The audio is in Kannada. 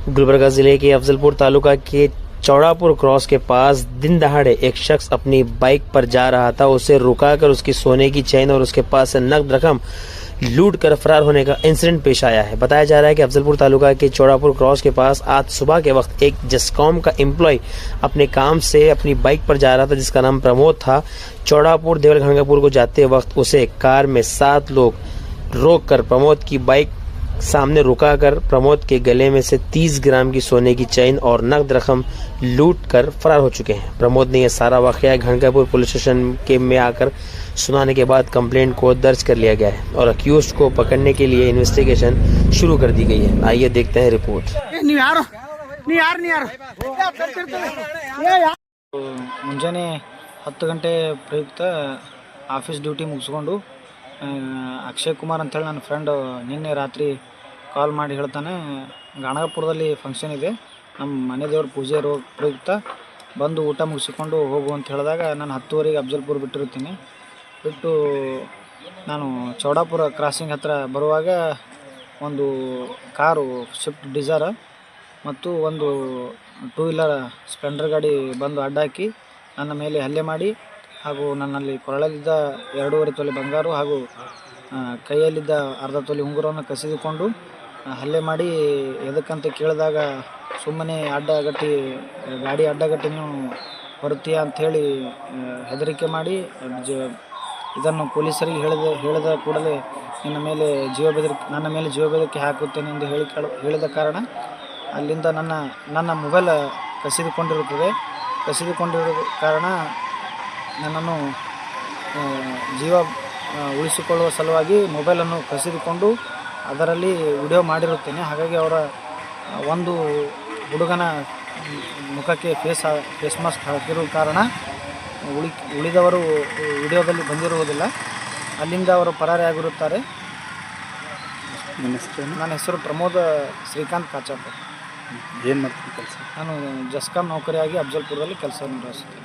गुलबर्गा जिले के अफजलपुर तालुका के चौड़ापुर क्रॉस के पास दिन दहाड़े एक शख्स अपनी बाइक पर जा रहा था। उसे रुकाकर उसकी सोने की चेन और उसके पास से नकद रकम लूट कर फरार होने का इंसिडेंट पेश आया है। बताया जा रहा है कि अफजलपुर तालुका के चौड़ापुर क्रॉस के पास आज सुबह के वक्त एक जस्कॉम का एम्प्लॉय अपने काम से अपनी बाइक पर जा रहा था, जिसका नाम प्रमोद था। चौड़ापुर देवलखंगापुर को जाते वक्त उसे कार में 7 लोग रोककर प्रमोद की बाइक सामने रुकाकर प्रमोद के गले में से 30 ग्राम की सोने की चेन और नकद रकम लूट कर फरार हो चुके हैं। प्रमोद ने यह सारा वाकया घनकापुर पुलिस स्टेशन के में आकर सुनाने के बाद कंप्लेंट को दर्ज कर लिया गया है और अक्यूज्ड को पकड़ने के लिए इन्वेस्टिगेशन शुरू कर दी गई है। आइए देखते हैं रिपोर्ट। ಮುಂಜಾನೆ 10 ಗಂಟೆ ಪ್ರಯುಕ್ತ ಆಫೀಸ್ ಡ್ಯೂಟಿ ಮುಗಿಸ್ಕೊಂಡು ಅಕ್ಷಯ್ ಕುಮಾರ್ ಅಂತೇಳಿ ನನ್ನ ಫ್ರೆಂಡ್ ನಿನ್ನೆ ರಾತ್ರಿ ಕಾಲ್ ಮಾಡಿ ಹೇಳ್ತಾನೆ, ಗಣಗಾಪುರದಲ್ಲಿ ಫಂಕ್ಷನ್ ಇದೆ, ನಮ್ಮ ಮನೆ ದೇವ್ರ ಪೂಜೆ ಇರೋ ಪ್ರಯುಕ್ತ ಬಂದು ಊಟ ಮುಗಿಸಿಕೊಂಡು ಹೋಗು ಅಂತ ಹೇಳಿದಾಗ ನಾನು 10:30ಗೆ ಅಫಜಲ್ಪುರ ಬಿಟ್ಟಿರ್ತೀನಿ. ಬಿಟ್ಟು ನಾನು ಚೌಡಾಪುರ ಕ್ರಾಸಿಂಗ್ ಹತ್ತಿರ ಬರುವಾಗ ಒಂದು ಕಾರು ಸ್ವಿಫ್ಟ್ ಡಿಸೈರ್ ಮತ್ತು ಒಂದು 2 ವೀಲರ್ ಸ್ಪ್ಲೆಂಡರ್ ಗಾಡಿ ಬಂದು ಅಡ್ಡಾಕಿ ನನ್ನ ಮೇಲೆ ಹಲ್ಲೆ ಮಾಡಿ ಹಾಗೂ ನನ್ನಲ್ಲಿ ಕೊರಳಲ್ಲಿದ್ದ 2.5 ತೊಲೆ ಬಂಗಾರ ಹಾಗೂ ಕೈಯಲ್ಲಿದ್ದ ಅರ್ಧ ತೊಲೆ ಉಂಗುರವನ್ನು ಕಸಿದುಕೊಂಡು ಹಲ್ಲೆ ಮಾಡಿ ಎದಕ್ಕಂತ ಕೇಳಿದಾಗ ಸುಮ್ಮನೆ ಗಾಡಿ ಅಡ್ಡಗಟ್ಟಿ ನೀವು ಹೊರತೀಯ ಅಂಥೇಳಿ ಹೆದರಿಕೆ ಮಾಡಿ ಇದನ್ನು ಪೊಲೀಸರಿಗೆ ಹೇಳಿದ ಕೂಡಲೇ ನನ್ನ ಮೇಲೆ ಜೀವ ಬೆದರಿಕೆ ಹಾಕುತ್ತೇನೆ ಎಂದು ಹೇಳಿದ ಕಾರಣ ಅಲ್ಲಿಂದ ನನ್ನ ಮೊಬೈಲ್ ಕಸಿದುಕೊಂಡಿರೋ ಕಾರಣ ನನ್ನನ್ನು ಜೀವ ಉಳಿಸಿಕೊಳ್ಳುವ ಸಲುವಾಗಿ ಮೊಬೈಲನ್ನು ಕಸಿದುಕೊಂಡು ಅದರಲ್ಲಿ ವಿಡಿಯೋ ಮಾಡಿರುತ್ತೇನೆ. ಹಾಗಾಗಿ ಅವರ ಒಂದು ಹುಡುಗನ ಮುಖಕ್ಕೆ ಫೇಸ್ ಮಾಸ್ಕ್ ಹಾಕಿರೋ ಕಾರಣ ಉಳಿದವರು ವಿಡಿಯೋದಲ್ಲಿ ಬಂದಿರುವುದಿಲ್ಲ. ಅಲ್ಲಿಂದ ಅವರು ಪರಾರಿಯಾಗಿರುತ್ತಾರೆ. ನನ್ನ ಹೆಸರು ಪ್ರಮೋದ್ ಶ್ರೀಕಾಂತ್ ಕಾಚಾಪುರ್. ಏನು ಮಾಡ್ತೀನಿ ಕೆಲಸ? ನಾನು ಜಸ್ಕಾಮ್ ನೌಕರಿಯಾಗಿ ಅಫಜಲ್ಪುರದಲ್ಲಿ ಕೆಲಸ ನಿರ್ವಹಿಸುತ್ತೇನೆ.